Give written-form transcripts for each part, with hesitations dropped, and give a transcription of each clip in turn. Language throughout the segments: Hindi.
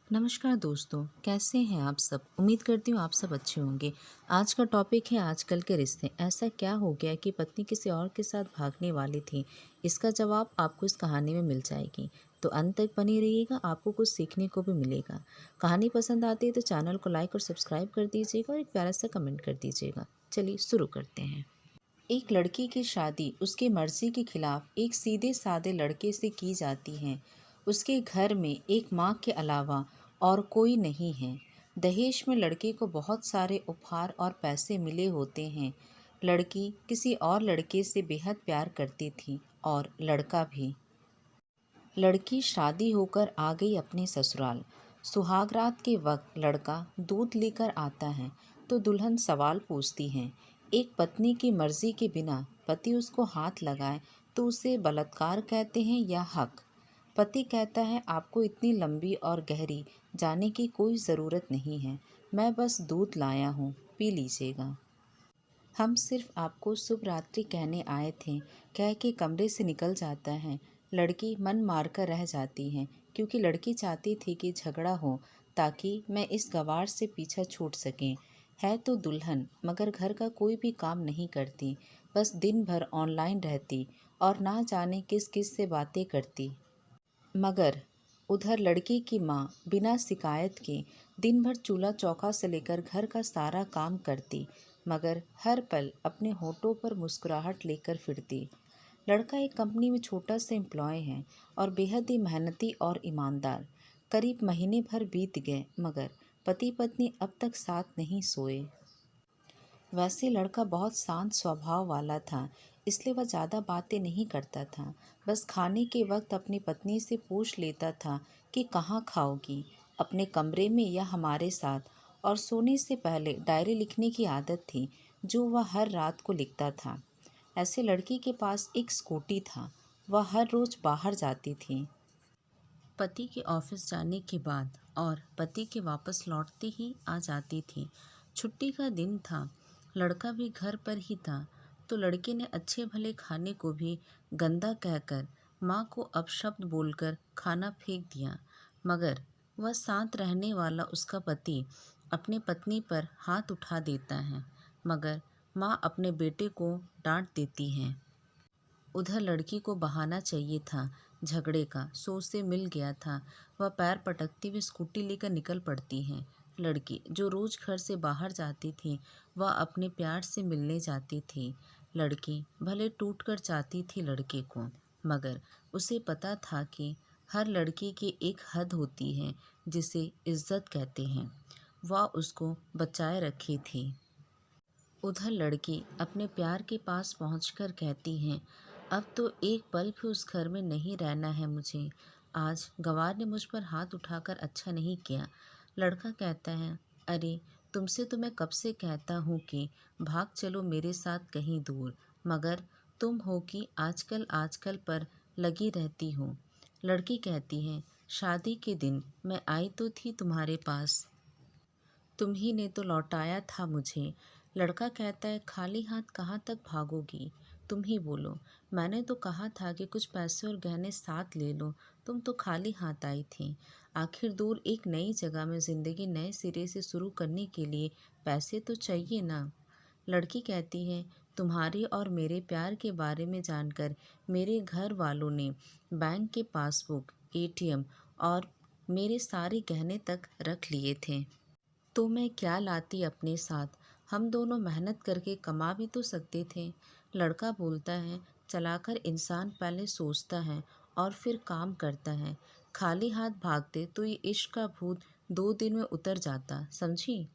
नमस्कार दोस्तों, कैसे हैं आप सब? उम्मीद करती हूँ आप सब अच्छे होंगे। आज का टॉपिक है आजकल के रिश्ते। ऐसा क्या हो गया कि पत्नी किसी और के साथ भागने वाली थी? इसका जवाब आपको इस कहानी में मिल जाएगी। तो अंत तक बने रहिएगा, आपको कुछ सीखने को भी मिलेगा। कहानी पसंद आती है तो चैनल को लाइक और सब्सक्राइब कर दीजिएगा और एक प्यारा सा कमेंट कर दीजिएगा। चलिए शुरू करते हैं। एक लड़की की शादी उसकी मर्जी के खिलाफ एक सीधे साधे लड़के से की जाती है। उसके घर में एक माँ के अलावा और कोई नहीं है। दहेज में लड़के को बहुत सारे उपहार और पैसे मिले होते हैं। लड़की किसी और लड़के से बेहद प्यार करती थी और लड़का भी। लड़की शादी होकर आ गई अपने ससुराल। सुहागरात के वक्त लड़का दूध लेकर आता है तो दुल्हन सवाल पूछती है। एक पत्नी की मर्जी के बिना पति उसको हाथ लगाए तो उसे बलात्कार कहते हैं या हक? पति कहता है, आपको इतनी लंबी और गहरी जाने की कोई ज़रूरत नहीं है। मैं बस दूध लाया हूँ, पी लीजिएगा। हम सिर्फ आपको शुभ रात्रि कहने आए थे, कह के कमरे से निकल जाता है। लड़की मन मारकर रह जाती है क्योंकि लड़की चाहती थी कि झगड़ा हो ताकि मैं इस गवार से पीछा छूट सकें। है तो दुल्हन मगर घर का कोई भी काम नहीं करती, बस दिन भर ऑनलाइन रहती और ना जाने किस किस से बातें करती। मगर उधर लड़की की माँ बिना शिकायत के दिन भर चूल्हा चौका से लेकर घर का सारा काम करती, मगर हर पल अपने होठों पर मुस्कुराहट लेकर फिरती। लड़का एक कंपनी में छोटा सा एम्प्लॉय है और बेहद ही मेहनती और ईमानदार। करीब महीने भर बीत गए मगर पति पत्नी अब तक साथ नहीं सोए। वैसे लड़का बहुत शांत स्वभाव वाला था, इसलिए वह ज़्यादा बातें नहीं करता था। बस खाने के वक्त अपनी पत्नी से पूछ लेता था कि कहाँ खाओगी, अपने कमरे में या हमारे साथ। और सोने से पहले डायरी लिखने की आदत थी जो वह हर रात को लिखता था। ऐसे लड़की के पास एक स्कूटी था, वह हर रोज़ बाहर जाती थी पति के ऑफिस जाने के बाद और पति के वापस लौटते ही आ जाती थी। छुट्टी का दिन था, लड़का भी घर पर ही था, तो लड़के ने अच्छे भले खाने को भी गंदा कहकर माँ को अपशब्द बोलकर खाना फेंक दिया। मगर वह शांत रहने वाला उसका पति अपने पत्नी पर हाथ उठा देता है, मगर माँ अपने बेटे को डांट देती है। उधर लड़की को बहाना चाहिए था झगड़े का, सो उसे मिल गया था। वह पैर पटकती हुई स्कूटी लेकर निकल पड़ती है। लड़की जो रोज घर से बाहर जाती थी वह अपने प्यार से मिलने जाती थी। लड़की भले टूट कर चाहती थी लड़के को, मगर उसे पता था कि हर लड़की की एक हद होती है जिसे इज्जत कहते हैं। वह उसको बचाए रखी थी। उधर लड़की अपने प्यार के पास पहुंचकर कहती है, अब तो एक पल भी उस घर में नहीं रहना है मुझे। आज गवार ने मुझ पर हाथ उठाकर अच्छा नहीं किया। लड़का कहता है, अरे तुमसे तो मैं कब से कहता हूँ कि भाग चलो मेरे साथ कहीं दूर, मगर तुम हो कि आजकल आजकल पर लगी रहती हो। लड़की कहती है, शादी के दिन मैं आई तो थी तुम्हारे पास, तुम ही ने तो लौटाया था मुझे। लड़का कहता है, खाली हाथ कहाँ तक भागोगी? तुम ही बोलो। मैंने तो कहा था कि कुछ पैसे और गहने साथ ले लो, तुम तो खाली हाथ आई थी। आखिर दूर एक नई जगह में ज़िंदगी नए सिरे से शुरू करने के लिए पैसे तो चाहिए ना। लड़की कहती है, तुम्हारे और मेरे प्यार के बारे में जानकर मेरे घर वालों ने बैंक के पासबुक, एटीएम और मेरे सारे गहने तक रख लिए थे। तो मैं क्या लाती अपने साथ? हम दोनों मेहनत करके कमा भी तो सकते थे। लड़का बोलता है, चलाकर इंसान पहले सोचता है और फिर काम करता है। खाली हाथ भागते तो ये इश्क का भूत 2 दिन में उतर जाता, समझी?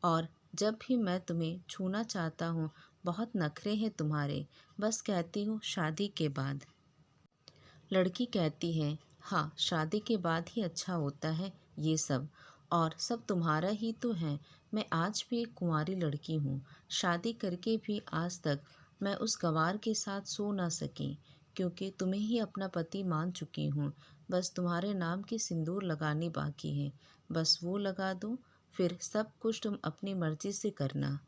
और जब भी मैं तुम्हें छूना चाहता हूँ, बहुत नखरे हैं तुम्हारे, बस कहती हूँ शादी के बाद। लड़की कहती है, हाँ शादी के बाद ही अच्छा होता है ये सब, और सब तुम्हारा ही तो है। मैं आज भी एक कुंवारी लड़की हूँ, शादी करके भी आज तक मैं उस गंवार के साथ सो ना सकी, क्योंकि तुम्हें ही अपना पति मान चुकी हूँ। बस तुम्हारे नाम की सिंदूर लगानी बाकी है, बस वो लगा दूँ, फिर सब कुछ तुम अपनी मर्जी से करना।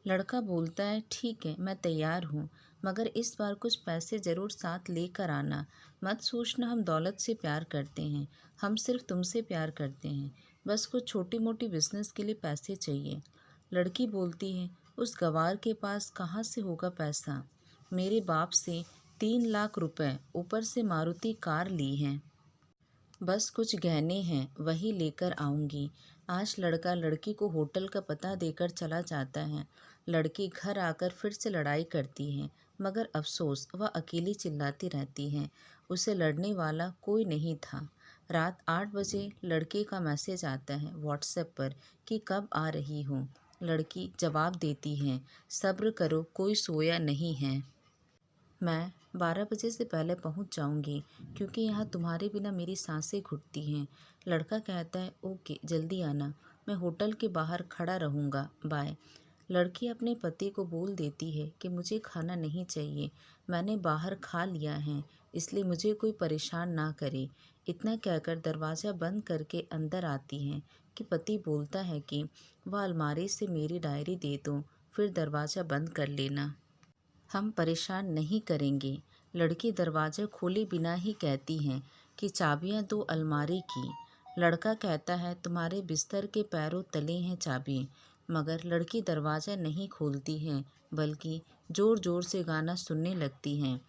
लड़का बोलता है, ठीक है मैं तैयार हूँ, मगर इस बार कुछ पैसे ज़रूर साथ लेकर आना। मत सोचना हम दौलत से प्यार करते हैं, हम सिर्फ तुमसे प्यार करते हैं। बस कुछ छोटी मोटी बिजनेस के लिए पैसे चाहिए। लड़की बोलती है, उस गवार के पास कहाँ से होगा पैसा? मेरे बाप से 3 लाख रुपए ऊपर से मारुति कार ली है। बस कुछ गहने हैं वही लेकर आऊंगी। आज लड़का लड़की को होटल का पता देकर चला जाता है। लड़की घर आकर फिर से लड़ाई करती है, मगर अफसोस वह अकेली चिल्लाती रहती है। उसे लड़ने वाला कोई नहीं था। रात 8 बजे लड़के का मैसेज आता है व्हाट्सएप पर कि कब आ रही हो। लड़की जवाब देती है, सब्र करो कोई सोया नहीं है। मैं 12 बजे से पहले पहुंच जाऊंगी, क्योंकि यहाँ तुम्हारे बिना मेरी सांसें घुटती हैं। लड़का कहता है, ओके जल्दी आना, मैं होटल के बाहर खड़ा रहूँगा, बाय। लड़की अपने पति को बोल देती है कि मुझे खाना नहीं चाहिए, मैंने बाहर खा लिया है, इसलिए मुझे कोई परेशान ना करे। इतना कहकर दरवाज़ा बंद करके अंदर आती हैं कि पति बोलता है कि वह अलमारी से मेरी डायरी दे दो, फिर दरवाज़ा बंद कर लेना, हम परेशान नहीं करेंगे। लड़की दरवाज़ा खोले बिना ही कहती हैं कि चाबियां दो अलमारी की। लड़का कहता है, तुम्हारे बिस्तर के पैरों तले हैं चाबी। मगर लड़की दरवाज़ा नहीं खोलती है, बल्कि ज़ोर ज़ोर से गाना सुनने लगती हैं।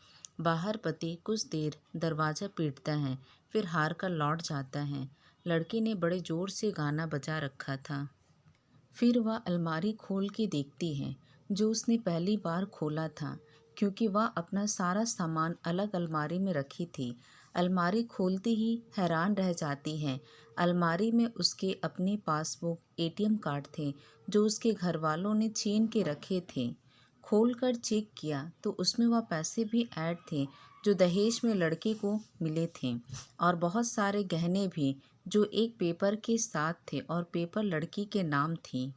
बाहर पति कुछ देर दरवाज़ा पीटता है, फिर हार कर लौट जाता है। लड़की ने बड़े ज़ोर से गाना बजा रखा था। फिर वह अलमारी खोल के देखती है, जो उसने पहली बार खोला था, क्योंकि वह अपना सारा सामान अलग अलमारी में रखी थी। अलमारी खोलते ही हैरान रह जाती है। अलमारी में उसके अपने पासबुक, एटीएम कार्ड थे, जो उसके घर वालों ने छीन के रखे थे। खोलकर चेक किया तो उसमें वह पैसे भी ऐड थे, जो दहेज में लड़के को मिले थे, और बहुत सारे गहने भी, जो एक पेपर के साथ थे और पेपर लड़की के नाम थी।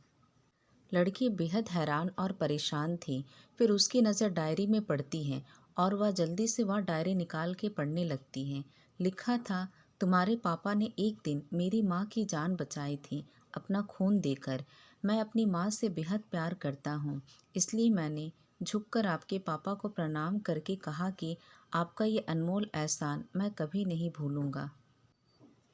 लड़की बेहद हैरान और परेशान थी। फिर उसकी नज़र डायरी में पड़ती है और वह जल्दी से वह डायरी निकाल के पढ़ने लगती है। लिखा था, तुम्हारे पापा ने एक दिन मेरी माँ की जान बचाई थी, अपना खून देकर। मैं अपनी माँ से बेहद प्यार करता हूँ, इसलिए मैंने झुककर आपके पापा को प्रणाम करके कहा कि आपका ये अनमोल एहसान मैं कभी नहीं भूलूंगा।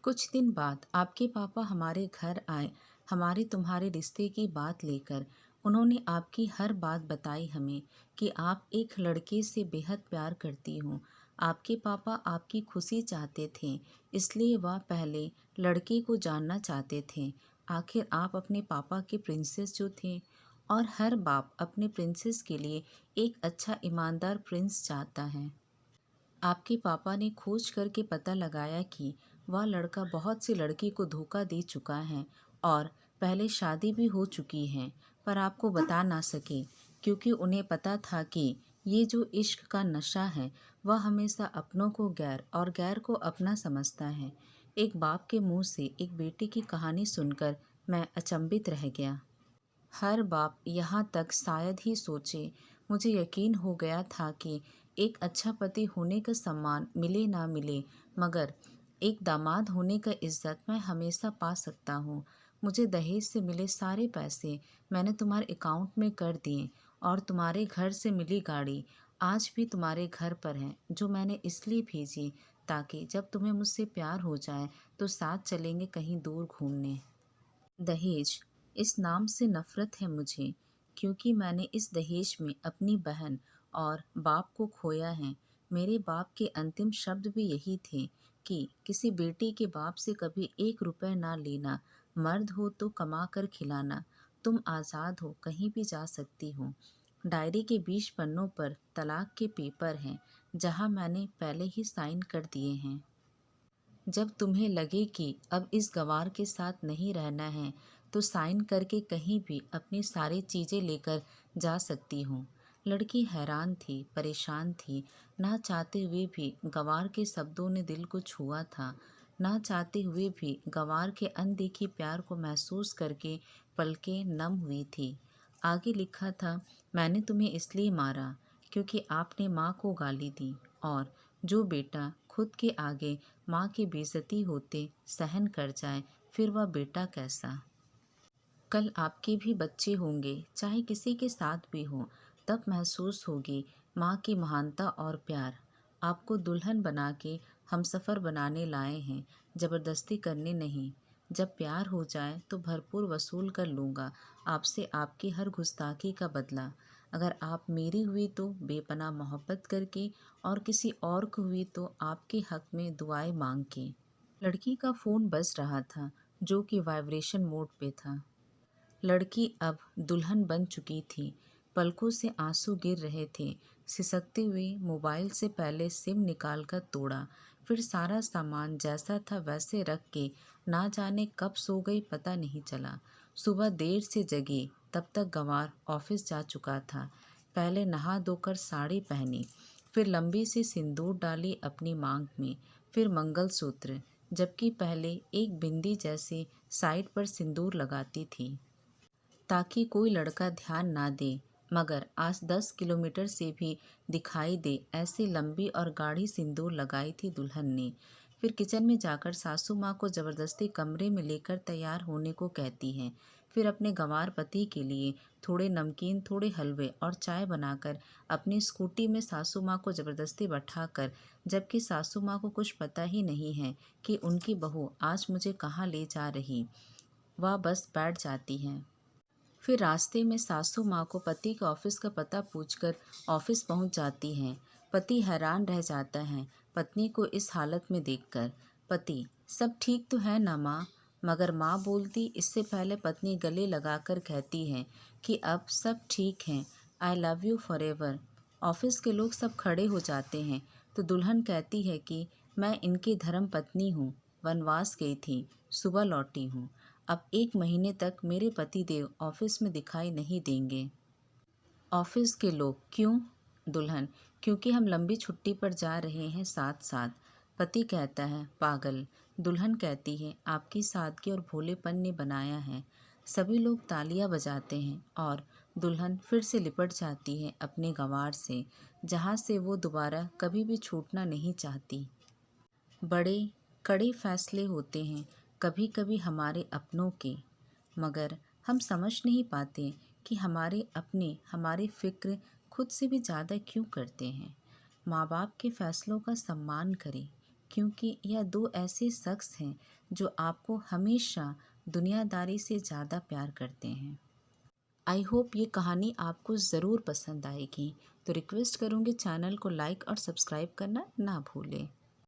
कुछ दिन बाद आपके पापा हमारे घर आए, हमारे तुम्हारे रिश्ते की बात लेकर। उन्होंने आपकी हर बात बताई हमें, कि आप एक लड़के से बेहद प्यार करती हो। आपके पापा आपकी खुशी चाहते थे, इसलिए वह पहले लड़के को जानना चाहते थे। आखिर आप अपने पापा के प्रिंसेस जो थे, और हर बाप अपने प्रिंसेस के लिए एक अच्छा ईमानदार प्रिंस चाहता है। आपके पापा ने खोज करके पता लगाया कि वह लड़का बहुत सी लड़की को धोखा दे चुका है, और पहले शादी भी हो चुकी है, पर आपको बता ना सके, क्योंकि उन्हें पता था कि ये जो इश्क का नशा है, वह हमेशा अपनों को गैर और गैर को अपना समझता है। एक बाप के मुंह से एक बेटे की कहानी सुनकर मैं अचंभित रह गया। हर बाप यहाँ तक शायद ही सोचे। मुझे यकीन हो गया था कि एक अच्छा पति होने का सम्मान मिले ना मिले, मगर एक दामाद होने का इज्जत मैं हमेशा पा सकता हूँ। मुझे दहेज से मिले सारे पैसे मैंने तुम्हारे अकाउंट में कर दिए, और तुम्हारे घर से मिली गाड़ी आज भी तुम्हारे घर पर है, जो मैंने इसलिए भेजी ताकि जब तुम्हें मुझसे प्यार हो जाए तो साथ चलेंगे कहीं दूर घूमने। दहेज, इस नाम से नफ़रत है मुझे, क्योंकि मैंने इस दहेज में अपनी बहन और बाप को खोया है। मेरे बाप के अंतिम शब्द भी यही थे कि किसी बेटी के बाप से कभी 1 रुपए ना लेना, मर्द हो तो कमा कर खिलाना, तुम आज़ाद हो, कहीं भी जा सकती हो। डायरी के 20 पन्नों पर तलाक के पेपर हैं, जहां मैंने पहले ही साइन कर दिए हैं। जब तुम्हें लगे कि अब इस गंवार के साथ नहीं रहना है, तो साइन करके कहीं भी अपनी सारी चीज़ें लेकर जा सकती हूँ। लड़की हैरान थी, परेशान थी। ना चाहते हुए भी गंवार के शब्दों ने दिल को छुआ था। ना चाहते हुए भी गंवार के अनदेखे प्यार को महसूस करके पलकें नम हुई थी। आगे लिखा था, मैंने तुम्हें इसलिए मारा क्योंकि आपने माँ को गाली दी, और जो बेटा खुद के आगे माँ की बेइज्जती होते सहन कर जाए, फिर वह बेटा कैसा। कल आपके भी बच्चे होंगे, चाहे किसी के साथ भी हो, तब महसूस होगी माँ की महानता और प्यार। आपको दुल्हन बना के हमसफ़र बनाने लाए हैं, ज़बरदस्ती करने नहीं। जब प्यार हो जाए तो भरपूर वसूल कर लूँगा आपसे आपकी हर गुस्ताखी का बदला। अगर आप मेरी हुई तो बेपनाह मोहब्बत करके, और किसी और को हुई तो आपके हक में दुआएं मांग के। लड़की का फ़ोन बज रहा था, जो कि वाइब्रेशन मोड पे था। लड़की अब दुल्हन बन चुकी थी। पलकों से आंसू गिर रहे थे। सिसकते हुए मोबाइल से पहले सिम निकाल कर तोड़ा, फिर सारा सामान जैसा था वैसे रख के ना जाने कब सो गई पता नहीं चला। सुबह देर से जगी, तब तक गंवार ऑफिस जा चुका था। पहले नहा धोकर साड़ी पहनी, फिर लंबी सी सिंदूर डाली अपनी मांग में, फिर मंगलसूत्र, जबकि पहले एक बिंदी जैसे साइड पर सिंदूर लगाती थी ताकि कोई लड़का ध्यान ना दे, मगर आज 10 किलोमीटर से भी दिखाई दे ऐसी लंबी और गाढ़ी सिंदूर लगाई थी दुल्हन ने। फिर किचन में जाकर सासू माँ को ज़बरदस्ती कमरे में लेकर तैयार होने को कहती हैं। फिर अपने गंवार पति के लिए थोड़े नमकीन, थोड़े हलवे और चाय बनाकर अपनी स्कूटी में सासू माँ को ज़बरदस्ती बैठाकर, जबकि सासू माँ को कुछ पता ही नहीं है कि उनकी बहू आज मुझे कहाँ ले जा रही, वह बस बैठ जाती हैं। फिर रास्ते में सासू माँ को पति के ऑफिस का पता पूछकर ऑफिस पहुँच जाती हैं। पति हैरान रह जाता है पत्नी को इस हालत में देखकर। पति: सब ठीक तो है ना माँ? मगर माँ बोलती इससे पहले पत्नी गले लगाकर कहती है कि अब सब ठीक है, I love you forever. Office के लोग सब खड़े हो जाते हैं तो दुल्हन कहती है कि मैं इनकी धर्म पत्नी हूँ, वनवास गई थी, सुबह लौटी हूँ। अब 1 महीने तक मेरे पतिदेव ऑफिस में दिखाई नहीं देंगे। ऑफिस के लोग: क्यों? दुल्हन: क्योंकि हम लंबी छुट्टी पर जा रहे हैं साथ साथ। पति कहता है पागल। दुल्हन कहती है आपकी सादगी और भोलेपन ने बनाया है। सभी लोग तालियां बजाते हैं और दुल्हन फिर से लिपट जाती है अपने गंवार से, जहाँ से वो दोबारा कभी भी छूटना नहीं चाहती। बड़े कड़े फैसले होते हैं कभी कभी हमारे अपनों के, मगर हम समझ नहीं पाते कि हमारे अपने हमारी फिक्र खुद से भी ज़्यादा क्यों करते हैं। माँ बाप के फैसलों का सम्मान करें, क्योंकि यह 2 ऐसे शख्स हैं जो आपको हमेशा दुनियादारी से ज़्यादा प्यार करते हैं। आई होप ये कहानी आपको ज़रूर पसंद आएगी। तो रिक्वेस्ट करूँगी चैनल को लाइक और सब्सक्राइब करना ना भूलें।